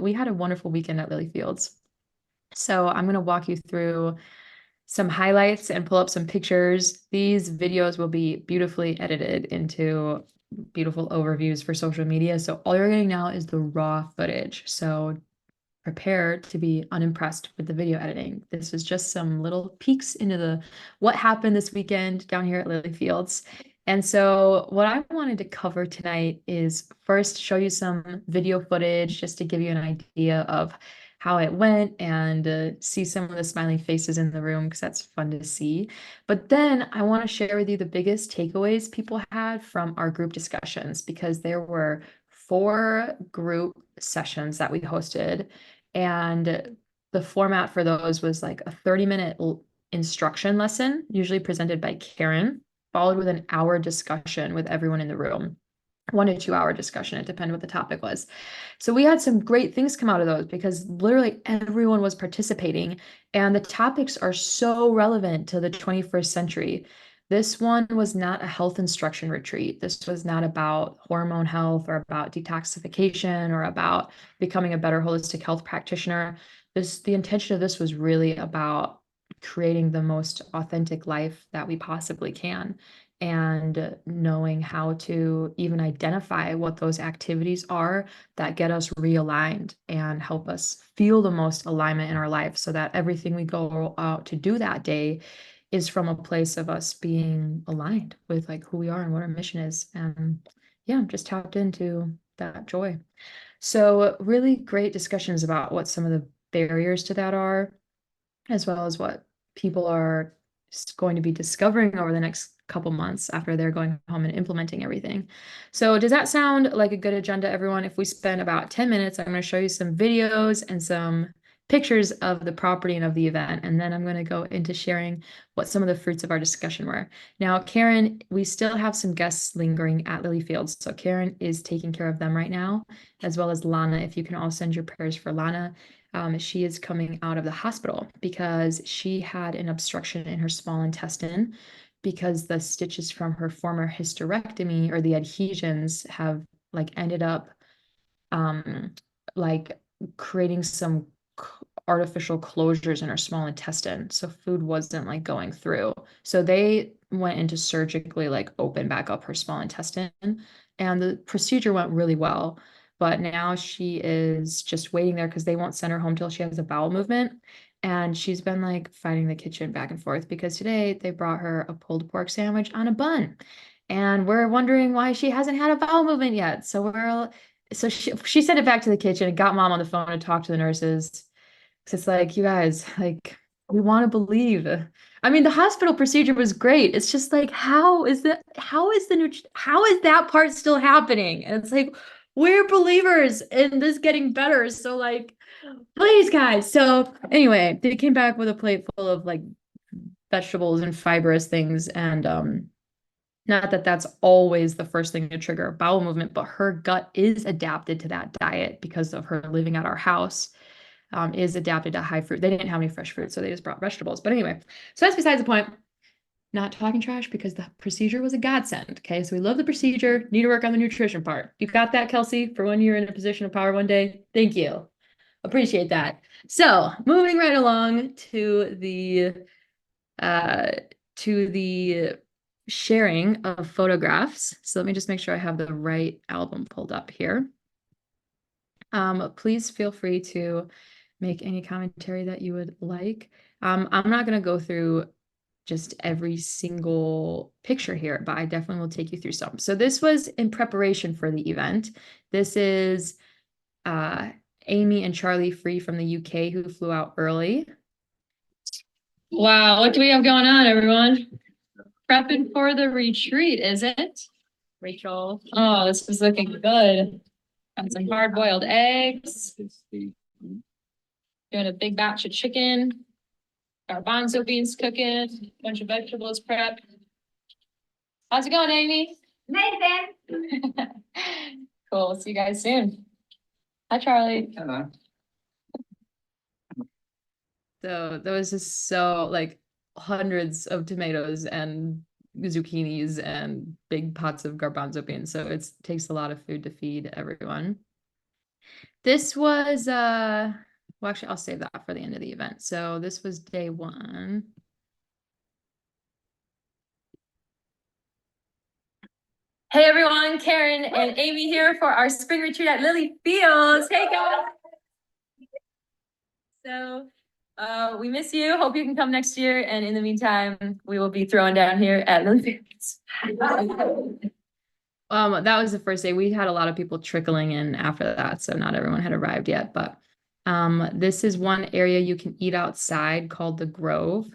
we had a wonderful weekend at Lily Fields. So I'm going to walk you through some highlights and pull up some pictures. These videos will be beautifully edited into beautiful overviews for social media. So all you're getting now is the raw footage. So prepare to be unimpressed with the video editing. This is just some little peeks into the what happened this weekend down here at Lily Fields. And so what I wanted to cover tonight is first show you some video footage just to give you an idea of how it went and see some of the smiling faces in the room because that's fun to see. But then I want to share with you the biggest takeaways people had from our group discussions because there were 4 group sessions that we hosted, and the format for those was like a 30-minute instruction lesson, usually presented by Karen, followed with an hour discussion with everyone in the room. 1 to 2 hour discussion. It depended what the topic was. So we had some great things come out of those because literally everyone was participating and the topics are so relevant to the 21st century. This one was not a health instruction retreat. This was not about hormone health or about detoxification or about becoming a better holistic health practitioner. The intention of this was really about creating the most authentic life that we possibly can and knowing how to even identify what those activities are that get us realigned and help us feel the most alignment in our life so that everything we go out to do that day is from a place of us being aligned with like who we are and what our mission is. And yeah, I'm just tapped into that joy. So really great discussions about what some of the barriers to that are, as well as what people are going to be discovering over the next couple months after they're going home and implementing everything. So does that sound like a good agenda, everyone? If we spend about 10 minutes, I'm going to show you some videos and some pictures of the property and of the event, and then I'm going to go into sharing what some of the fruits of our discussion were. Now, Karen, we still have some guests lingering at Lily Fields, so Karen is taking care of them right now, as well as Lana. If you can all send your prayers for Lana. She is coming out of the hospital because she had an obstruction in her small intestine because the stitches from her former hysterectomy or the adhesions have like ended up like creating some artificial closures in her small intestine. So food wasn't like going through. So they went into surgically like open back up her small intestine and the procedure went really well. But now she is just waiting there because they won't send her home till she has a bowel movement. And she's been like fighting the kitchen back and forth because today they brought her a pulled pork sandwich on a bun. And we're wondering why she hasn't had a bowel movement yet. So she sent it back to the kitchen and got mom on the phone and talked to the nurses. Because it's like, you guys, like, we want to believe. I mean, the hospital procedure was great. It's just like, how is that part still happening? And it's like, we're believers in this getting better. So like, please, guys. So anyway, they came back with a plate full of like vegetables and fibrous things. And not that that's always the first thing to trigger a bowel movement, but her gut is adapted to that diet because of her living at our house. Is adapted to high fruit. They didn't have any fresh fruit, so they just brought vegetables. But anyway, so that's besides the point. Not talking trash because the procedure was a godsend. Okay, so we love the procedure, need to work on the nutrition part. You got that, Kelsey, for when you're in a position of power one day? Thank you. Appreciate that. So moving right along uh to the sharing of photographs. So let me just make sure I have the right album pulled up here. Please feel free to make any commentary that you would like. I'm not going to go through just every single picture here, but I definitely will take you through some. So this was in preparation for the event. This is Amy and Charlie Free from the UK who flew out early. Wow, what do we have going on, everyone? Prepping for the retreat, is it? Rachel. Oh, this is looking good. Got some hard-boiled eggs. Doing a big batch of chicken. Garbanzo beans cooking. Bunch of vegetables prepped. How's it going, Amy? Amazing. Cool. We'll see you guys soon. Hi, Charlie. Hello. So there was just so like hundreds of tomatoes and zucchinis and big pots of garbanzo beans. So it takes a lot of food to feed everyone. This was well, actually I'll save that for the end of the event. So this was day one. Hey everyone, Karen and Amy here for our spring retreat at Lily Fields. Hey guys. So we miss you. Hope you can come next year. And in the meantime, we will be throwing down here at Lily Fields. That was the first day. We had a lot of people trickling in after that, so not everyone had arrived yet. But this is one area you can eat outside called the Grove.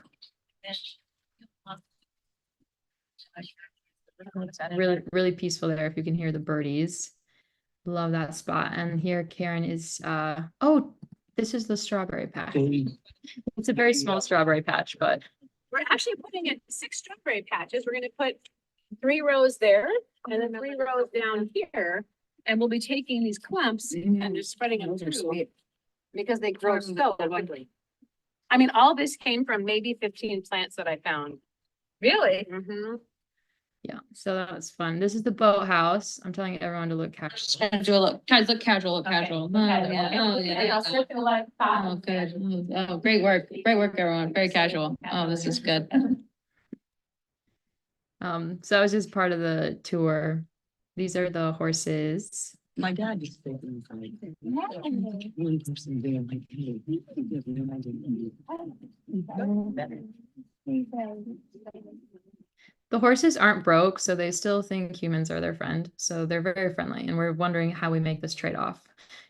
Really, really peaceful there if you can hear the birdies. Love that spot. And here Karen is oh, this is the strawberry patch. It's a very small strawberry patch, but We're actually putting in 6 strawberry patches. We're gonna put 3 rows there and then 3 rows down here. And we'll be taking these clumps and just spreading them through because they grow so quickly. I mean, all this came from maybe 15 plants that I found. Really? yeah, so that was fun. This is the boathouse. I'm telling everyone to look casual. Guys, look casual, look casual. Oh, yeah. Oh, good. Oh, great work, everyone. Very casual. Oh, this is good. So that was just part of the tour. These are the horses. My dad used to say one person there like, hey, you have no idea. The horses aren't broke, so they still think humans are their friend. So they're very friendly, and we're wondering how we make this trade-off.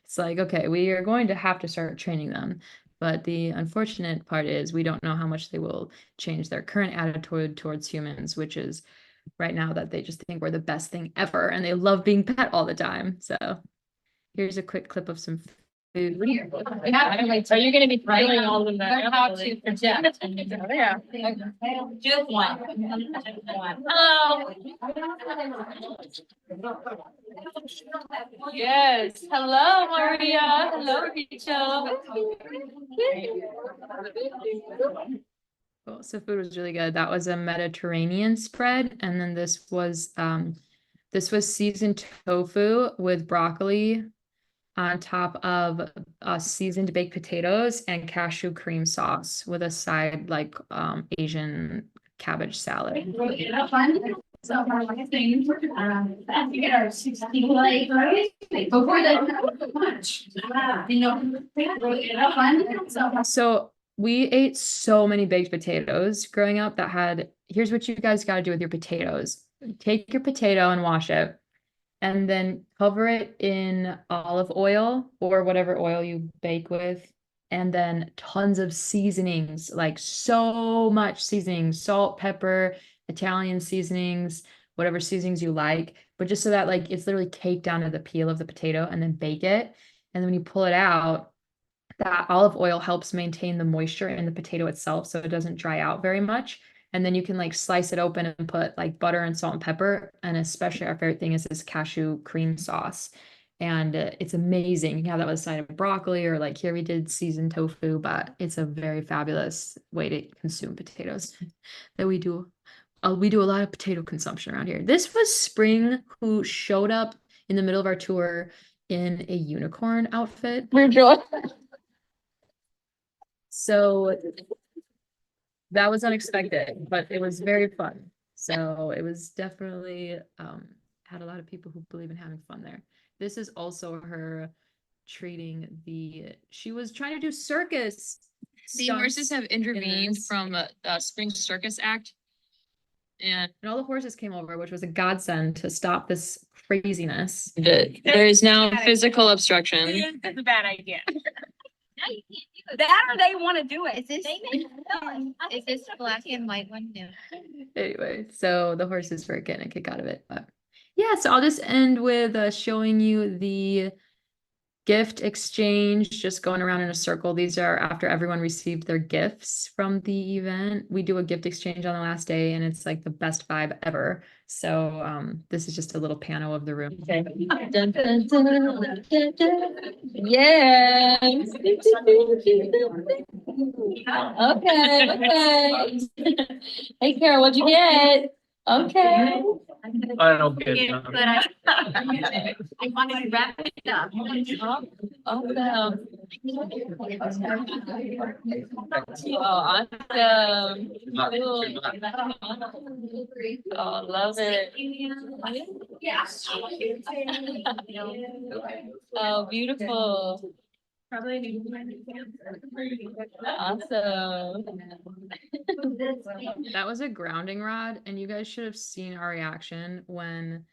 It's like, okay, we are going to have to start training them. But the unfortunate part is we don't know how much they will change their current attitude towards humans, which is right now that they just think we're the best thing ever and they love being pet all the time. So here's a quick clip of some food. Yeah, are you gonna be throwing all of them back? How to project? Yeah. Just one. Hello. Yes. Hello, Maria. Hello, Rachel. Cool. So food was really good. That was a Mediterranean spread, and then this was seasoned tofu with broccoli on top of seasoned baked potatoes and cashew cream sauce with a side like Asian cabbage salad. So we ate so many baked potatoes growing up that had, here's what you guys got to do with your potatoes. Take your potato and wash it, and then cover it in olive oil or whatever oil you bake with. And then tons of seasonings, like so much seasoning, salt, pepper, Italian seasonings, whatever seasonings you like, but just so that like it's literally caked down to the peel of the potato, and then bake it. And then when you pull it out, that olive oil helps maintain the moisture in the potato itself so it doesn't dry out very much. And then you can like slice it open and put like butter and salt and pepper. And especially our favorite thing is this cashew cream sauce. And it's amazing. You can have that with a side of broccoli, or like here we did seasoned tofu, but it's a very fabulous way to consume potatoes that we do. We do a lot of potato consumption around here. This was Spring, who showed up in the middle of our tour in a unicorn outfit. We're joy. So that was unexpected, but it was very fun. So it was definitely had a lot of people who believe in having fun there. This is also her treating she was trying to do circus. The horses have intervened this. from Spring Circus Act. And all the horses came over, which was a godsend to stop this craziness. there is now physical obstruction. That's a bad idea. That or they want to do it. Is this black and white one? No. Anyway, so the horses were getting a kick out of it. But yeah, so I'll just end with showing you the gift exchange, just going around in a circle. These are after everyone received their gifts from the event. We do a gift exchange on the last day, and it's like the best vibe ever. So this is just a little panel of the room. Okay. Dun, dun, dun, dun, dun, dun. Yes. Okay. Hey, Carol, what'd you get? Okay. I don't get it. Yeah, but I wanted to wrap it up. Awesome. Oh, love it. Yeah. Oh, beautiful. Probably. Awesome. That was a grounding rod, and you guys should have seen our reaction when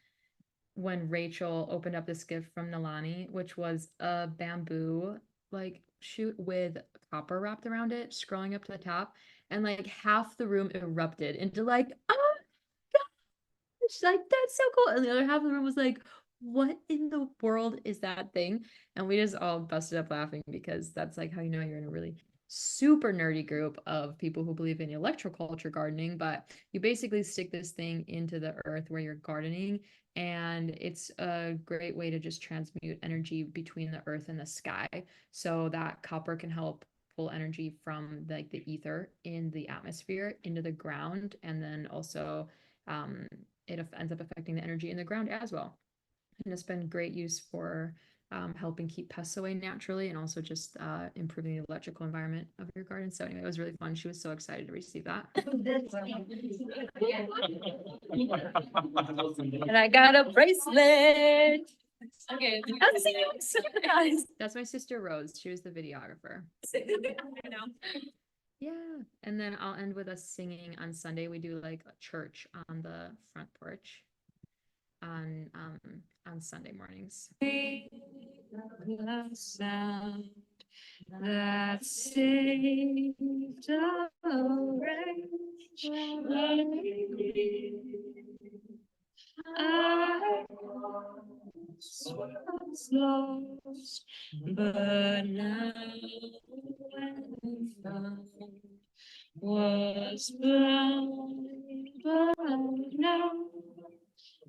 Rachel opened up this gift from Nalani, which was a bamboo like shoot with copper wrapped around it, scrolling up to the top, and like half the room erupted into like, oh my gosh, like that's so cool. And the other half of the room was like, what in the world is that thing? And we just all busted up laughing because that's like how you know you're in a really super nerdy group of people who believe in electroculture gardening, but you basically stick this thing into the earth where you're gardening, and it's a great way to just transmute energy between the earth and the sky. So that copper can help pull energy from like the ether in the atmosphere into the ground, and then also ends up affecting the energy in the ground as well. And it's been great use for helping keep pests away naturally, and also just improving the electrical environment of your garden. So anyway, it was really fun. She was so excited to receive that. And I got a bracelet. Okay. That's my sister Rose. She was the videographer. Yeah. And then I'll end with us singing on Sunday. We do like a church on the front porch on Sunday mornings. Sound that saved a wretch like me. I was lost, but now I'm found. Was blind, but now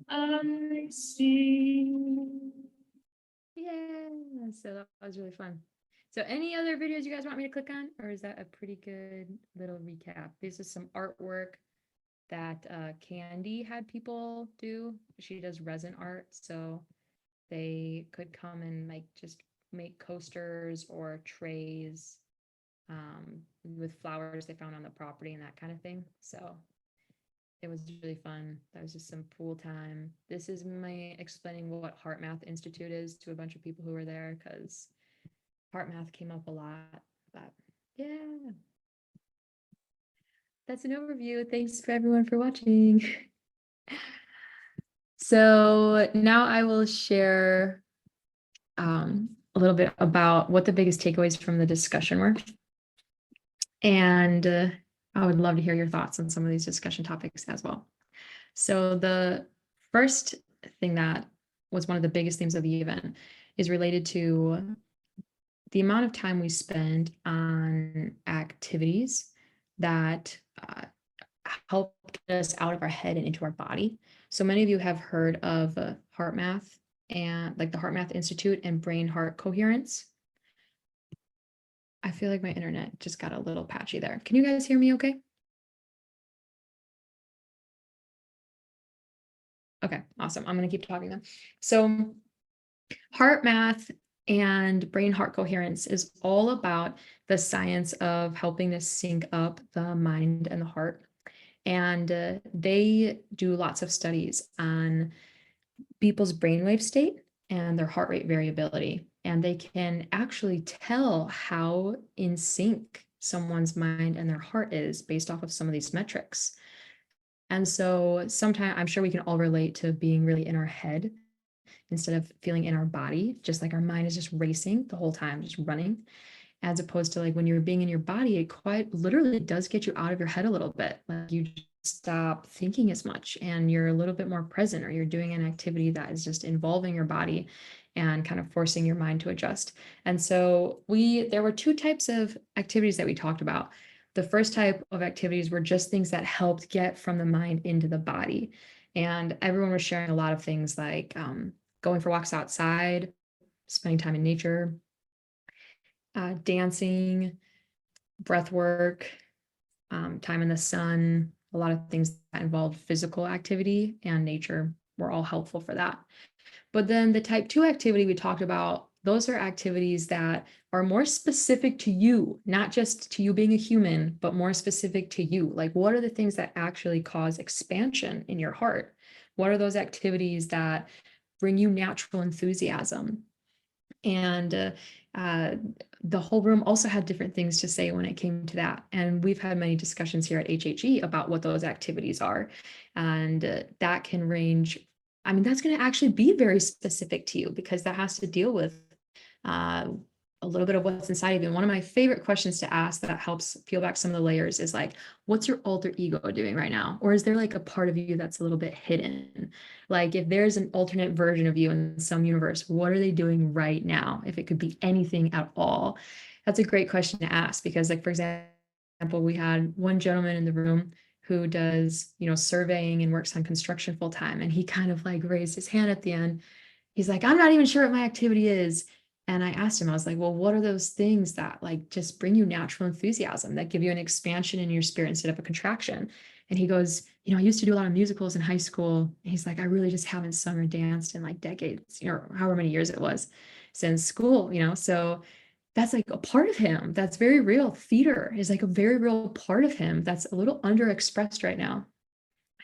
I see. Yeah. So that was really fun. So any other videos you guys want me to click on, or is that a pretty good little recap? This is some artwork that Candy had people do. She does resin art, so they could come and like just make coasters or trays with flowers they found on the property and that kind of thing. So it was really fun. That was just some pool time. This is me explaining what Heart Math Institute is to a bunch of people who were there, because Heart Math came up a lot. But yeah, that's an overview. Thanks for everyone for watching. So now I will share a little bit about what the biggest takeaways from the discussion were. And I would love to hear your thoughts on some of these discussion topics as well. So the first thing that was one of the biggest themes of the event is related to the amount of time we spend on activities that help get us out of our head and into our body. So many of you have heard of Heart Math and like the Heart Math Institute and brain heart coherence. I feel like my internet just got a little patchy there. Can you guys hear me okay? Okay, awesome. I'm going to keep talking then. So Heart Math and brain heart coherence is all about the science of helping to sync up the mind and the heart. And they do lots of studies on people's brainwave state and their heart rate variability. And they can actually tell how in sync someone's mind and their heart is based off of some of these metrics. And so sometimes I'm sure we can all relate to being really in our head instead of feeling in our body, just like our mind is just racing the whole time, just running, as opposed to like when you're being in your body, it quite literally does get you out of your head a little bit. Like you stop thinking as much and you're a little bit more present, or you're doing an activity that is just involving your body and kind of forcing your mind to adjust. And so there were two types of activities that we talked about. The first type of activities were just things that helped get from the mind into the body. And everyone was sharing a lot of things like going for walks outside, spending time in nature, dancing, breath work, time in the sun, a lot of things that involved physical activity and nature were all helpful for that. But then the type 2 activity we talked about, those are activities that are more specific to you, not just to you being a human, but more specific to you. Like, what are the things that actually cause expansion in your heart? What are those activities that bring you natural enthusiasm? And the whole room also had different things to say when it came to that. And we've had many discussions here at HHE about what those activities are. And that can range. I mean, that's going to actually be very specific to you because that has to deal with a little bit of what's inside of you. And one of my favorite questions to ask that helps peel back some of the layers is like, what's your alter ego doing right now? Or is there like a part of you that's a little bit hidden? Like if there's an alternate version of you in some universe, what are they doing right now? If it could be anything at all. That's a great question to ask because, like, for example, we had one gentleman in the room who does, surveying and works on construction full time. And he kind of like raised his hand at the end. He's like, I'm not even sure what my activity is. And I asked him, I was like, well, what are those things that like just bring you natural enthusiasm, that give you an expansion in your spirit instead of a contraction? And he goes, I used to do a lot of musicals in high school. And he's like, I really just haven't sung or danced in like decades, or however many years it was since school, so that's like a part of him that's very real. Theater is like a very real part of him that's a little underexpressed right now.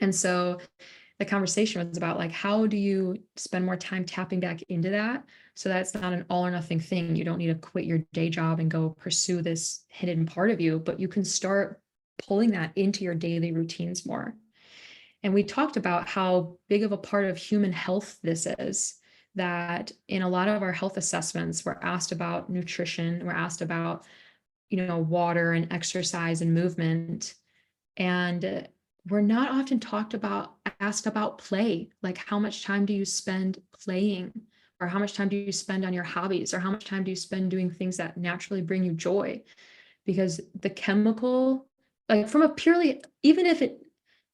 And so the conversation was about like, how do you spend more time tapping back into that so that it's not an all or nothing thing? You don't need to quit your day job and go pursue this hidden part of you, but you can start pulling that into your daily routines more. And we talked about how big of a part of human health this is, that in a lot of our health assessments, we're asked about nutrition, we're asked about, water and exercise and movement. And we're not often asked about play. Like, how much time do you spend playing? Or how much time do you spend on your hobbies? Or how much time do you spend doing things that naturally bring you joy? Because the chemical, like from a purely, even if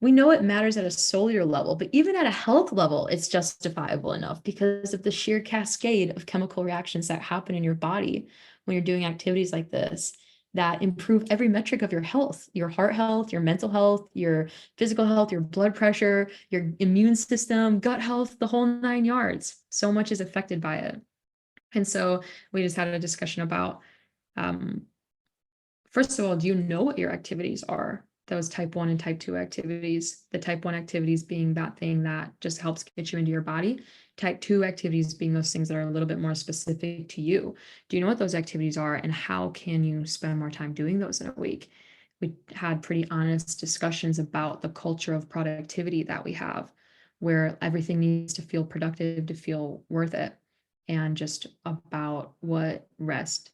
we know it matters at a cellular level, but even at a health level, it's justifiable enough because of the sheer cascade of chemical reactions that happen in your body when you're doing activities like this that improve every metric of your health, your heart health, your mental health, your physical health, your blood pressure, your immune system, gut health, the whole 9 yards. So much is affected by it. And so we just had a discussion about, first of all, do you know what your activities are? Those type 1 and type 2 activities, the type 1 activities being that thing that just helps get you into your body. Type 2 activities being those things that are a little bit more specific to you. Do you know what those activities are and how can you spend more time doing those in a week? We had pretty honest discussions about the culture of productivity that we have, where everything needs to feel productive to feel worth it, and just about what rest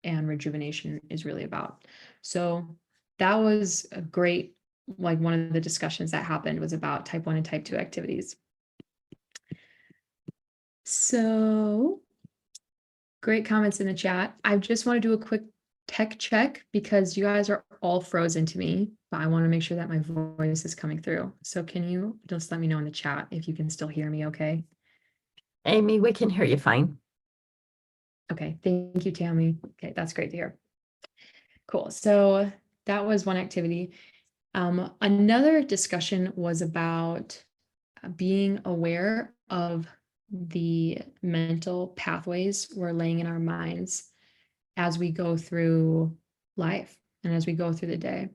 and rejuvenation is really about. So that was a great, like one of the discussions that happened was about type 1 and type 2 activities. So great comments in the chat. I just want to do a quick tech check because you guys are all frozen to me, but I want to make sure that my voice is coming through. So can you just let me know in the chat if you can still hear me okay? Amy, we can hear you fine. Okay, thank you, Tammy. Okay, that's great to hear. Cool. So that was one activity. Another discussion was about being aware of the mental pathways we're laying in our minds as we go through life and as we go through the day,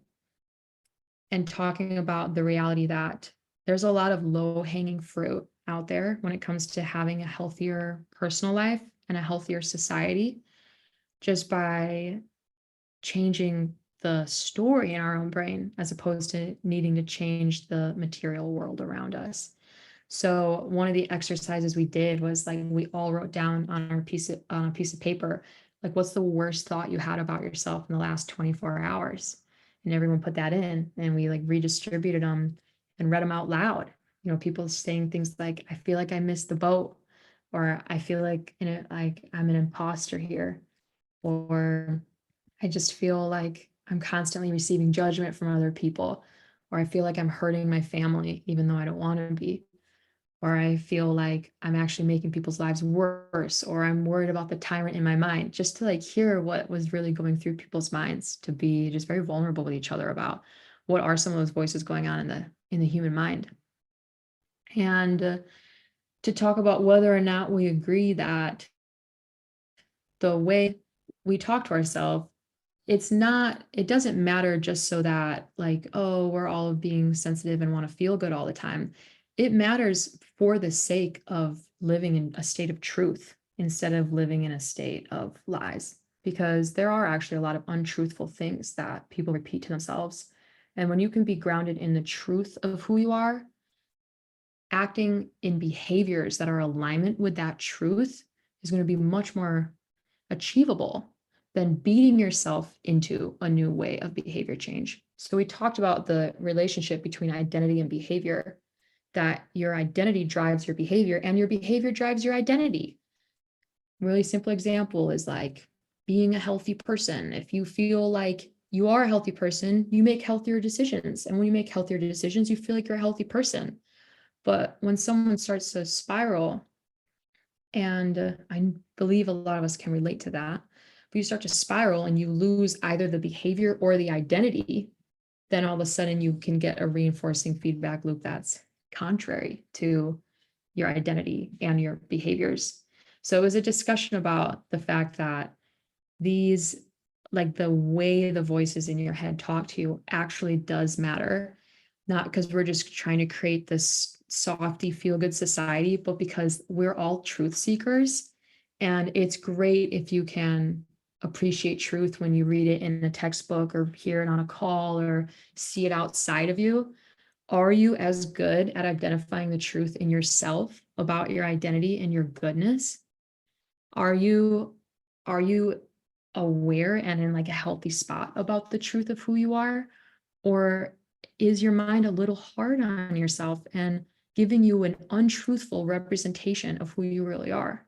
and talking about the reality that there's a lot of low-hanging fruit out there when it comes to having a healthier personal life and a healthier society, just by changing the story in our own brain as opposed to needing to change the material world around us. So one of the exercises we did was like we all wrote down on a piece of paper, like, what's the worst thought you had about yourself in the last 24 hours? And everyone put that in, and we like redistributed them and read them out loud. People saying things like, I feel like I missed the boat, or I feel like I'm an imposter here, or I just feel like I'm constantly receiving judgment from other people, or I feel like I'm hurting my family even though I don't want to be, or I feel like I'm actually making people's lives worse, or I'm worried about the tyrant in my mind, just to like hear what was really going through people's minds, to be just very vulnerable with each other about what are some of those voices going on in the human mind? And to talk about whether or not we agree that the way we talk to ourselves, it doesn't matter just so that like, oh, we're all being sensitive and want to feel good all the time. It matters for the sake of living in a state of truth instead of living in a state of lies, because there are actually a lot of untruthful things that people repeat to themselves. And when you can be grounded in the truth of who you are, acting in behaviors that are alignment with that truth is going to be much more achievable than beating yourself into a new way of behavior change. So we talked about the relationship between identity and behavior, that your identity drives your behavior and your behavior drives your identity. Really simple example is like being a healthy person. If you feel like you are a healthy person, you make healthier decisions. And when you make healthier decisions, you feel like you're a healthy person. But when someone starts to spiral, and I believe a lot of us can relate to that, but you start to spiral and you lose either the behavior or the identity, then all of a sudden you can get a reinforcing feedback loop that's contrary to your identity and your behaviors. So it was a discussion about the fact that these, like the way the voices in your head talk to you actually does matter, not because we're just trying to create this softy feel good society, but because we're all truth seekers. And it's great if you can appreciate truth when you read it in a textbook or hear it on a call or see it outside of you. Are you as good at identifying the truth in yourself about your identity and your goodness? Are you aware and in like a healthy spot about the truth of who you are? Or is your mind a little hard on yourself and giving you an untruthful representation of who you really are?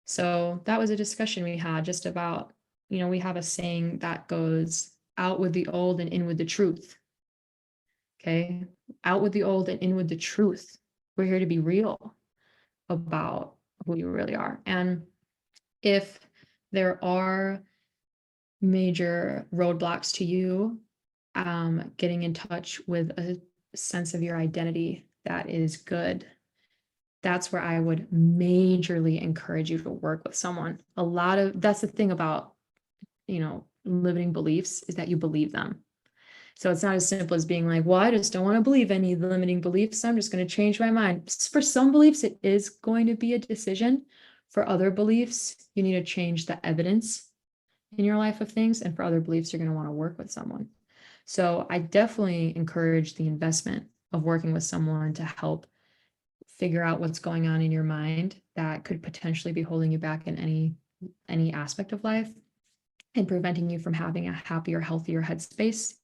So that was a discussion we had just about, we have a saying that goes out with the old and in with the truth. Okay, out with the old and in with the truth. We're here to be real about who you really are. And if there are major roadblocks to you getting in touch with a sense of your identity that is good, that's where I would majorly encourage you to work with someone. That's the thing about, limiting beliefs is that you believe them. So it's not as simple as being like, well, I just don't want to believe any limiting beliefs. I'm just going to change my mind. For some beliefs, it is going to be a decision. For other beliefs, you need to change the evidence in your life of things. And for other beliefs, you're going to want to work with someone. So I definitely encourage the investment of working with someone to help figure out what's going on in your mind that could potentially be holding you back in any aspect of life and preventing you from having a happier, healthier headspace.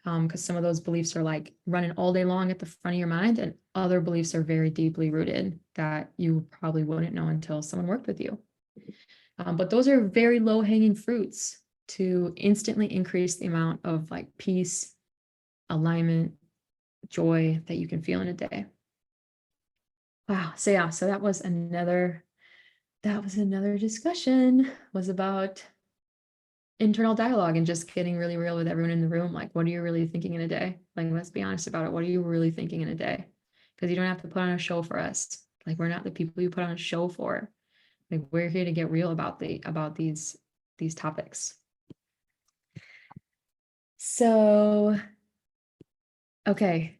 Because some of those beliefs are like running all day long at the front of your mind, and other beliefs are very deeply rooted that you probably wouldn't know until someone worked with you. But those are very low-hanging fruits to instantly increase the amount of like peace, alignment, joy that you can feel in a day. Wow. So yeah, so that was another discussion, was about internal dialogue and just getting really real with everyone in the room. Like, what are you really thinking in a day? Like, let's be honest about it. What are you really thinking in a day? Because you don't have to put on a show for us. Like, we're not the people you put on a show for. Like, we're here to get real about these topics. So, okay.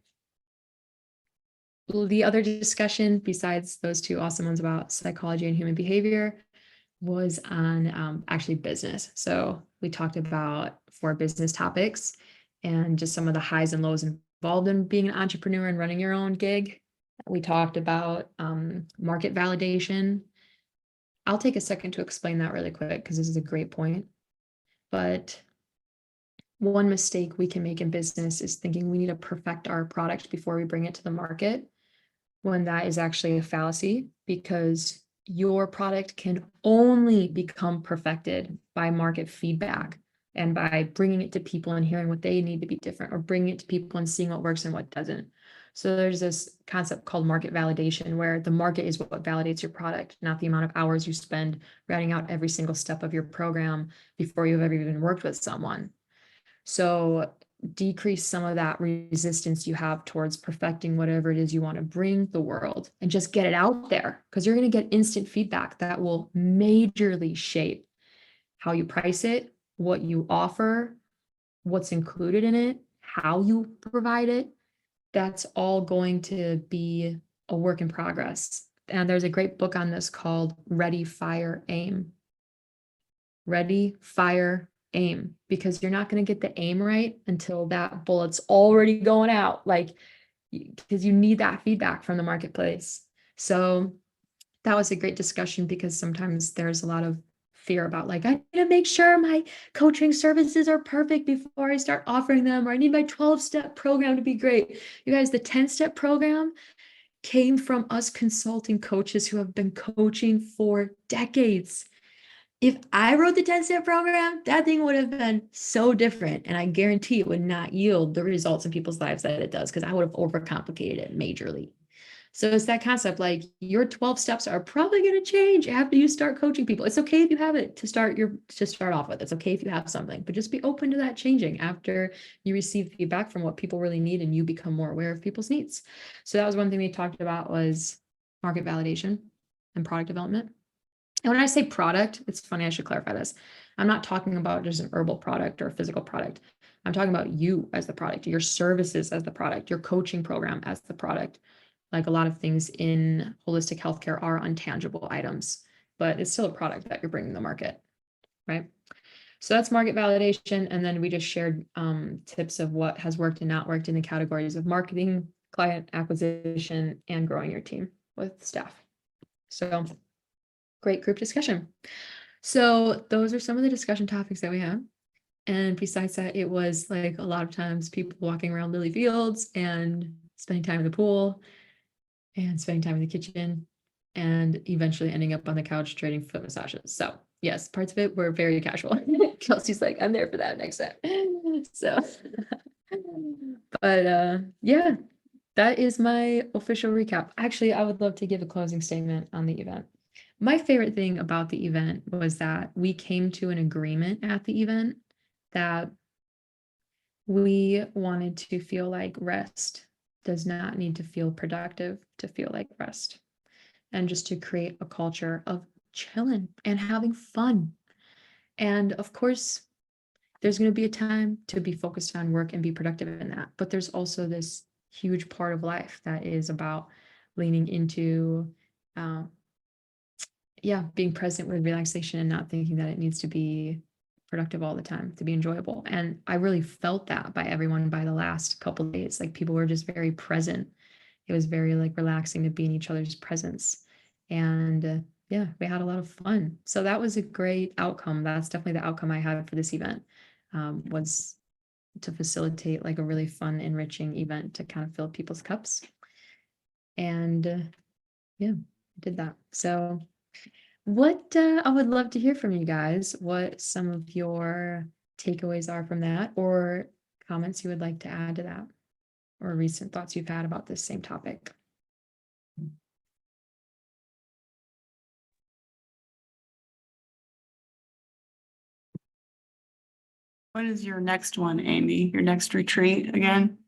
The other discussion besides those two awesome ones about psychology and human behavior was on actually business. So we talked about 4 business topics and just some of the highs and lows involved in being an entrepreneur and running your own gig. We talked about market validation. I'll take a second to explain that really quick because this is a great point. But one mistake we can make in business is thinking we need to perfect our product before we bring it to the market, when that is actually a fallacy, because your product can only become perfected by market feedback and by bringing it to people and hearing what they need to be different, or bringing it to people and seeing what works and what doesn't. So there's this concept called market validation, where the market is what validates your product, not the amount of hours you spend writing out every single step of your program before you've ever even worked with someone. So decrease some of that resistance you have towards perfecting whatever it is you want to bring the world and just get it out there, because you're going to get instant feedback that will majorly shape how you price it, what you offer, what's included in it, how you provide it. That's all going to be a work in progress. And there's a great book on this called Ready, Fire, Aim. Ready, fire, aim, because you're not going to get the aim right until that bullet's already going out, like, because you need that feedback from the marketplace. So that was a great discussion, because sometimes there's a lot of fear about, like, I need to make sure my coaching services are perfect before I start offering them, or I need my 12-step program to be great. You guys, the 10-step program came from us consulting coaches who have been coaching for decades. If I wrote the 10-step program, that thing would have been so different. And I guarantee it would not yield the results in people's lives that it does, because I would have overcomplicated it majorly. So it's that concept, like, your 12 steps are probably going to change after you start coaching people. It's okay if you have it to start off with. It's okay if you have something, but just be open to that changing after you receive feedback from what people really need and you become more aware of people's needs. So that was one thing we talked about, was market validation and product development. And when I say product, it's funny, I should clarify this. I'm not talking about just an herbal product or a physical product. I'm talking about you as the product, your services as the product, your coaching program as the product. Like, a lot of things in holistic healthcare are intangible items, but it's still a product that you're bringing to the market, right? So that's market validation. And then we just shared tips of what has worked and not worked in the categories of marketing, client acquisition, and growing your team with staff. So great group discussion. So those are some of the discussion topics that we had. And besides that, it was like a lot of times people walking around Lily Fields and spending time in the pool and spending time in the kitchen and eventually ending up on the couch trading foot massages. So yes, parts of it were very casual. Kelsey's like, I'm there for that next time. So, but yeah, that is my official recap. Actually, I would love to give a closing statement on the event. My favorite thing about the event was that we came to an agreement at the event that we wanted to feel like rest does not need to feel productive to feel like rest. And just to create a culture of chilling and having fun. And of course, there's going to be a time to be focused on work and be productive in that. But there's also this huge part of life that is about leaning into being present with relaxation and not thinking that it needs to be productive all the time, to be enjoyable. And I really felt that by everyone by the last couple of days. Like, people were just very present. It was very, like, relaxing to be in each other's presence. And yeah, we had a lot of fun. So that was a great outcome. That's definitely the outcome I had for this event, was to facilitate like a really fun, enriching event to kind of fill people's cups. And yeah, I did that. So what I would love to hear from you guys, what some of your takeaways are from that, or comments you would like to add to that, or recent thoughts you've had about this same topic. What is your next one, Amy? Your next retreat again?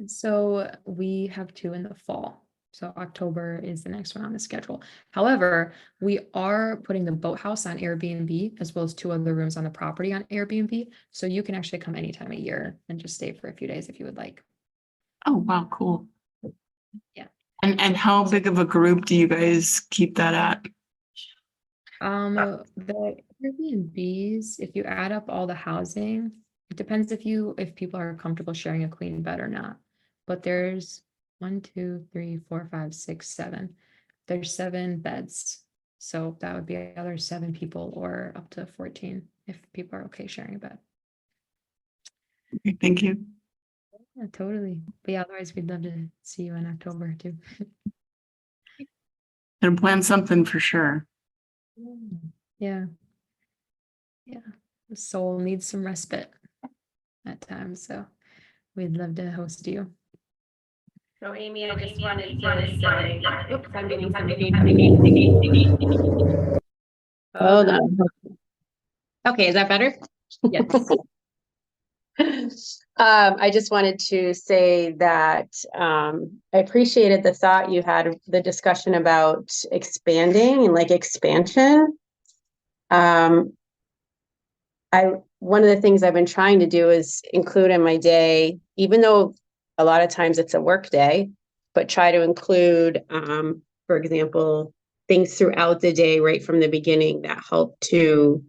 So we have 2 in the fall. So October is the next one on the schedule. However, we are putting the boathouse on Airbnb, as well as 2 other rooms on the property on Airbnb. So you can actually come any time of year and just stay for a few days if you would like. Oh, wow, cool. Yeah. And how big of a group do you guys keep that at? The Airbnbs, if you add up all the housing, it depends if people are comfortable sharing a queen bed or not. But there's 1, 2, 3, 4, 5, 6, 7. There's 7 beds. So that would be another 7 people, or up to 14 if people are okay sharing a bed. Okay, thank you. Yeah, totally. But yeah, otherwise we'd love to see you in October too. And plan something for sure. Yeah. Yeah. The soul needs some respite at times. So we'd love to host you. So Amy, I just wanted to say, oops, I'm getting something. Hold on. Okay, is that better? Yes. I just wanted to say that I appreciated the thought you had, the discussion about expanding and like expansion. One of the things I've been trying to do is include in my day, even though a lot of times it's a work day, but try to include, for example, things throughout the day right from the beginning that help to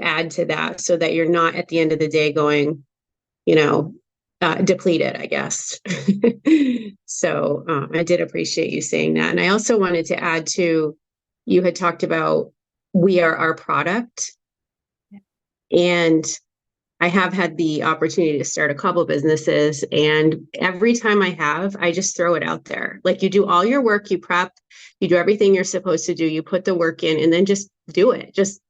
add to that, so that you're not at the end of the day going, depleted, I guess. So I did appreciate you saying that. And I also wanted to add to, you had talked about we are our product. And I have had the opportunity to start a couple businesses, and every time I just throw it out there. Like, you do all your work, you prep, you do everything you're supposed to do, you put the work in, and then just do it. Just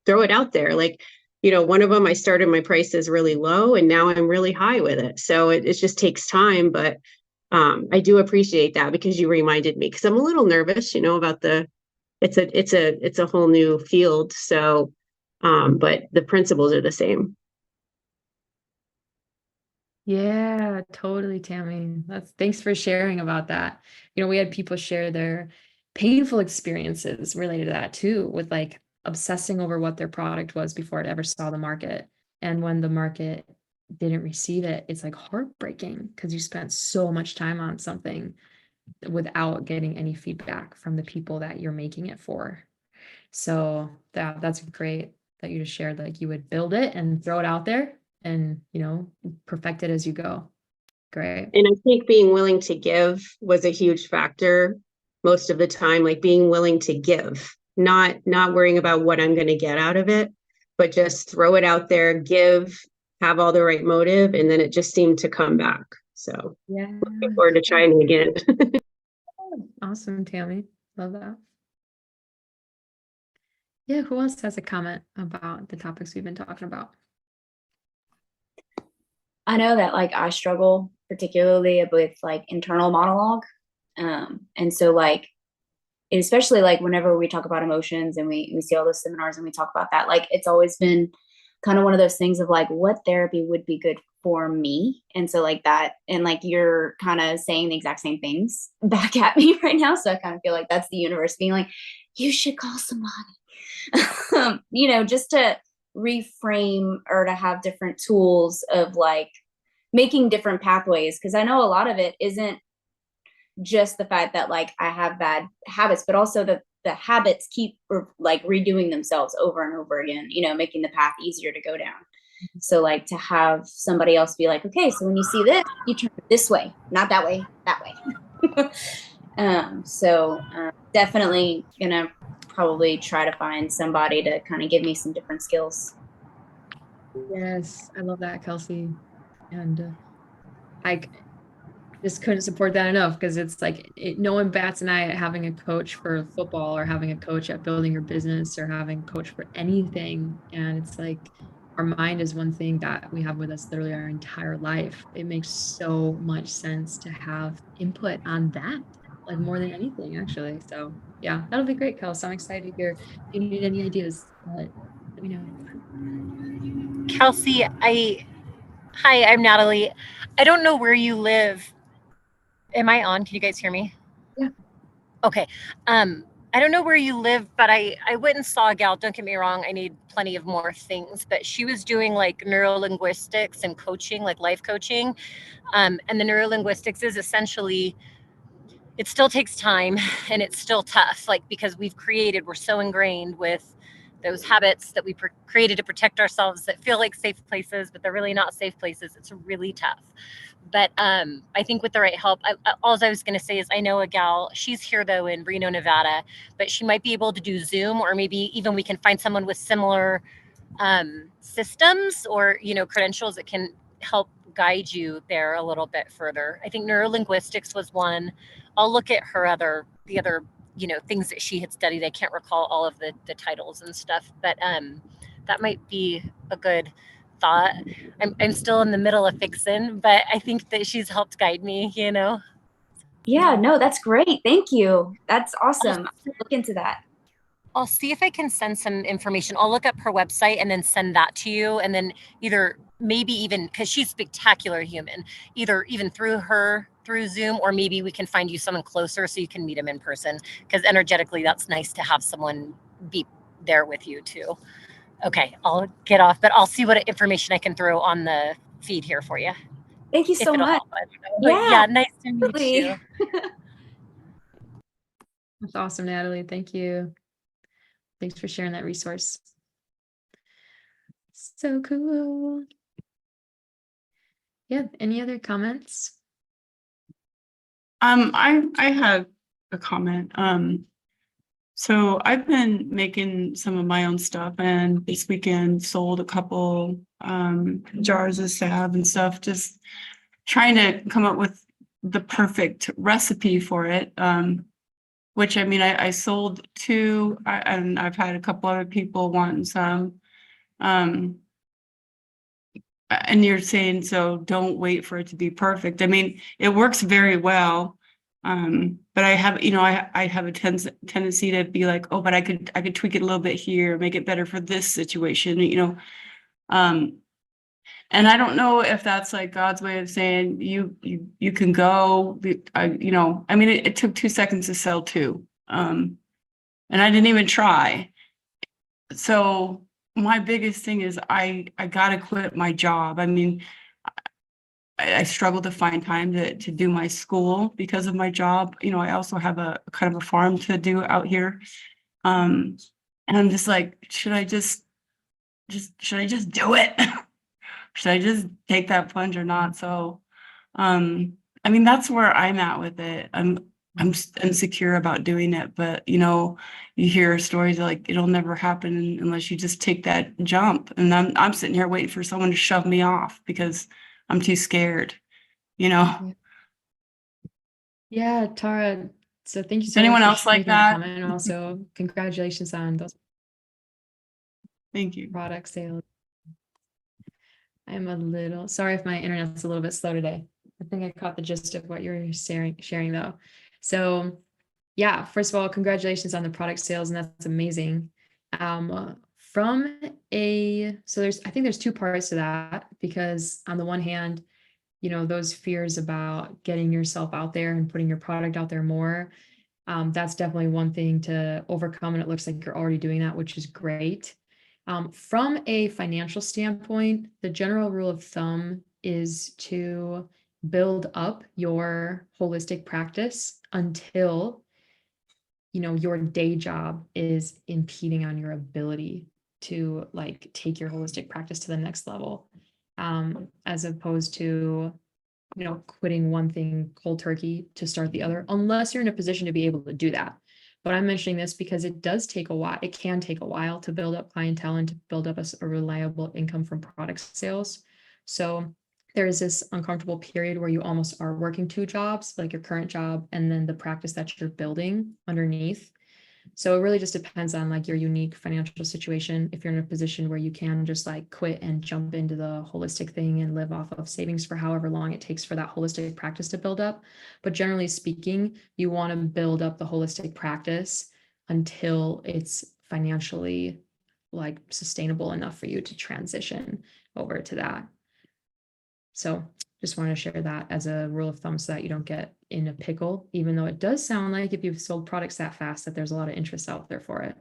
throw it out there. Like, one of them, I started my prices really low and now I'm really high with it. So it just takes time, but I do appreciate that, because you reminded me, because I'm a little nervous, about it's a whole new field. So but the principles are the same. Yeah, totally, Tammy. Thanks for sharing about that. We had people share their painful experiences related to that too, with like obsessing over what their product was before it ever saw the market. And when the market didn't receive it, it's like heartbreaking, because you spent so much time on something without getting any feedback from the people that you're making it for. So that's great that you just shared, like you would build it and throw it out there and, perfect it as you go. Great. And I think being willing to give was a huge factor most of the time, like being willing to give, not worrying about what I'm going to get out of it, but just throw it out there, give, have all the right motive, and then it just seemed to come back. So Yeah. looking forward to trying again. Awesome, Tammy. Love that. Yeah, who else has a comment about the topics we've been talking about? I know that like I struggle particularly with like internal monologue. And so like, and especially like whenever we talk about emotions and we see all those seminars and we talk about that, like it's always been kind of one of those things of like what therapy would be good for me. And so like that, and like you're kind of saying the exact same things back at me right now. So I kind of feel like that's the universe being like, you should call somebody. Just to reframe or to have different tools of like making different pathways. Cause I know a lot of it isn't just the fact that like I have bad habits, but also that the habits keep like redoing themselves over and over again, making the path easier to go down. So like to have somebody else be like, okay, so when you see this, you turn it this way, not that way, that way. Definitely gonna probably try to find somebody to kind of give me some different skills. Yes, I love that, Kelsey. And I just couldn't support that enough, because it's like no one bats an eye at having a coach for football or having a coach at building your business or having a coach for anything. And it's like our mind is one thing that we have with us literally our entire life. It makes so much sense to have input on that, like more than anything, actually. So yeah, that'll be great, Kelsey. I'm excited to hear if you need any ideas. Let me know. Kelsey, hi, I'm Natalie. I don't know where you live. Am I on? Can you guys hear me? Yeah. Okay. I don't know where you live, but I went and saw a gal. Don't get me wrong. I need plenty of more things, but she was doing like neurolinguistics and coaching, like life coaching. And the neurolinguistics is essentially, it still takes time and it's still tough, like because we're so ingrained with those habits that we created to protect ourselves that feel like safe places, but they're really not safe places. It's really tough. But I think with the right help, all I was going to say is I know a gal, she's here though in Reno, Nevada, but she might be able to do Zoom, or maybe even we can find someone with similar systems or, credentials that can help guide you there a little bit further. I think neurolinguistics was one. I'll look at the other, things that she had studied. I can't recall all of the titles and stuff, but that might be a good thought. I'm still in the middle of fixing, but I think that she's helped guide me, Yeah, no, that's great. Thank you. That's awesome. I'll look into that. I'll see if I can send some information. I'll look up her website and then send that to you. And then either maybe even because she's spectacular human, either even through Zoom, or maybe we can find you someone closer so you can meet him in person, because energetically that's nice to have someone be there with you too. Okay, I'll get off, but I'll see what information I can throw on the feed here for you. Thank you If so it'll much. help. I don't know. Yeah, Yeah, nice to meet absolutely. you. That's awesome, Natalie. Thank you. Thanks for sharing that resource. So cool. Yeah, any other comments? I have a comment. So I've been making some of my own stuff, and this weekend sold a couple jars of salve and stuff, just trying to come up with the perfect recipe for it. Which, I mean, I sold two, and I've had a couple other people wanting some. And you're saying, so don't wait for it to be perfect. I mean, it works very well. But I have, I have a tendency to be like, oh, but I could tweak it a little bit here, make it better for this situation, and I don't know if that's like God's way of saying you can go, I mean, it took 2 seconds to sell two. And I didn't even try. So my biggest thing is I gotta quit my job. I mean, I struggle to find time to do my school because of my job. I also have a kind of a farm to do out here. And I'm just like, should I just do it? Should I just take that plunge or not? So, I mean, that's where I'm at with it. I'm insecure about doing it, but you hear stories like it'll never happen unless you just take that jump. And I'm sitting here waiting for someone to shove me off because I'm too scared, Yeah, Tara. So thank you so Anyone much else for like making that that? comment. And also congratulations on those Thank you. product sales. I'm a little sorry if my internet's a little bit slow today. I think I caught the gist of what you're sharing though. So yeah, first of all, congratulations on the product sales, and that's amazing. I think there's two parts to that, because on the one hand, those fears about getting yourself out there and putting your product out there more, that's definitely one thing to overcome, and it looks like you're already doing that, which is great. From a financial standpoint, the general rule of thumb is to build up your holistic practice until your day job is impeding on your ability to like take your holistic practice to the next level, as opposed to quitting one thing cold turkey to start the other, unless you're in a position to be able to do that. But I'm mentioning this because it does take a while. It can take a while to build up clientele and to build up a reliable income from product sales. So there is this uncomfortable period where you almost are working two jobs, like your current job and then the practice that you're building underneath. So it really just depends on like your unique financial situation. If you're in a position where you can just like quit and jump into the holistic thing and live off of savings for however long it takes for that holistic practice to build up. But generally speaking, you want to build up the holistic practice until it's financially like sustainable enough for you to transition over to that. So just want to share that as a rule of thumb so that you don't get in a pickle, even though it does sound like if you've sold products that fast that there's a lot of interest out there for it.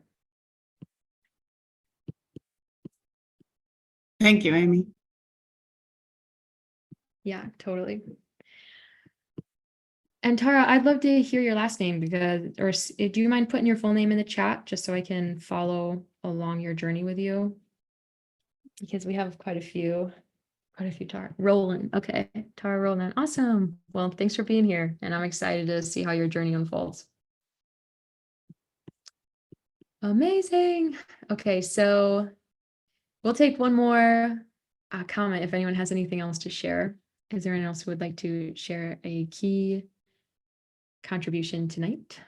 Thank you, Amy. Yeah, totally. And Tara, I'd love to hear your last name do you mind putting your full name in the chat just so I can follow along your journey with you? Because we have quite a few Tara. Roland. Okay. Tara Roland. Awesome. Well, thanks for being here. And I'm excited to see how your journey unfolds. Amazing. Okay. So we'll take one more comment if anyone has anything else to share. Is there anyone else who would like to share a key contribution tonight?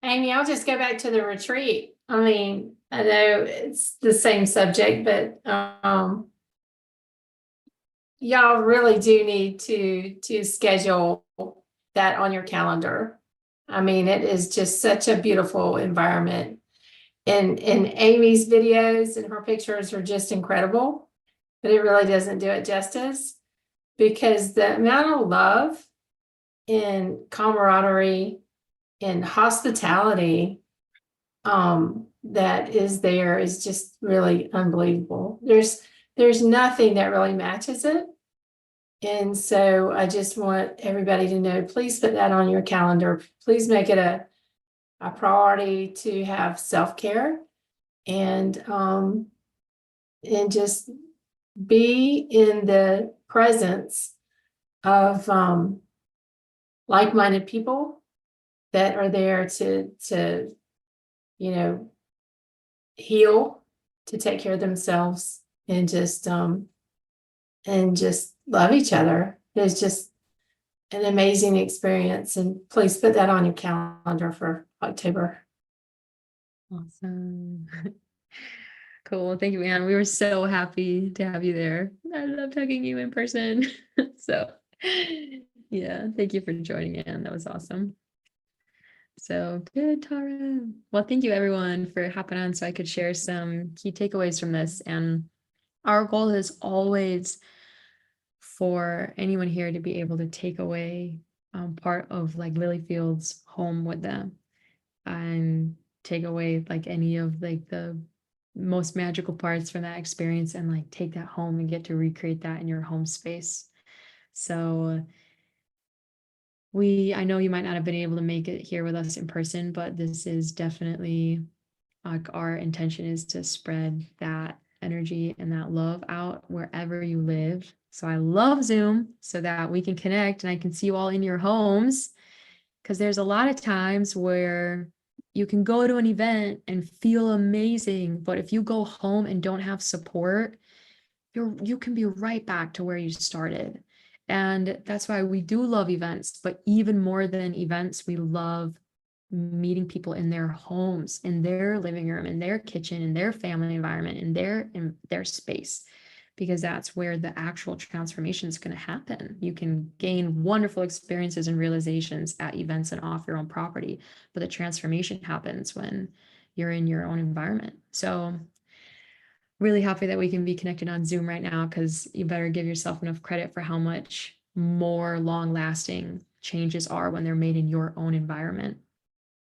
Amy, I'll just go back to the retreat. I mean, I know it's the same subject, but y'all really do need to schedule that on your calendar. I mean, it is just such a beautiful environment. And Amy's videos and her pictures are just incredible, but it really doesn't do it justice because the amount of love and camaraderie and hospitality that is there is just really unbelievable. There's nothing that really matches it. And so I just want everybody to know, please put that on your calendar. Please make it a priority to have self-care and just be in the presence of like-minded people that are there to you know, heal, to take care of themselves, and just love each other. It's just an amazing experience. And please put that on your calendar for October. Awesome. Cool. Thank you, Anne. We were so happy to have you there. I loved hugging you in person. So yeah, thank you for joining, Anne. That was awesome. So good, Tara. Well, thank you everyone for hopping on so I could share some key takeaways from this. And our goal is always for anyone here to be able to take away part of like Lilyfield's home with them and take away like any of like the most magical parts from that experience and like take that home and get to recreate that in your home space. So I know you might not have been able to make it here with us in person, but this is definitely like our intention is to spread that energy and that love out wherever you live. So I love Zoom so that we can connect and I can see you all in your homes, because there's a lot of times where you can go to an event and feel amazing, but if you go home and don't have support, you can be right back to where you started. And that's why we do love events, but even more than events, we love meeting people in their homes, in their living room, in their kitchen, in their family environment, in their space, because that's where the actual transformation is going to happen. You can gain wonderful experiences and realizations at events and off your own property, but the transformation happens when you're in your own environment. So really happy that we can be connected on Zoom right now, because you better give yourself enough credit for how much more long lasting changes are when they're made in your own environment.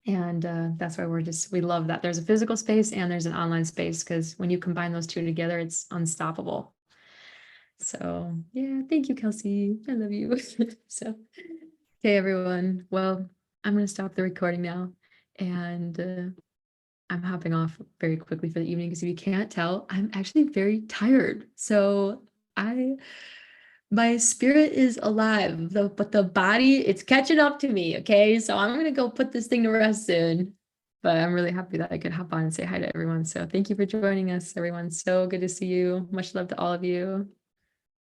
And that's why we love that there's a physical space and there's an online space, because when you combine those two together, it's unstoppable. So yeah, thank you, Kelsey. I love you. So, okay, everyone. Well, I'm going to stop the recording now. And I'm hopping off very quickly for the evening, because if you can't tell, I'm actually very tired. So my spirit is alive, but the body, it's catching up to me. Okay. So I'm going to go put this thing to rest soon, but I'm really happy that I could hop on and say hi to everyone. So thank you for joining us, everyone. So good to see you. Much love to all of you.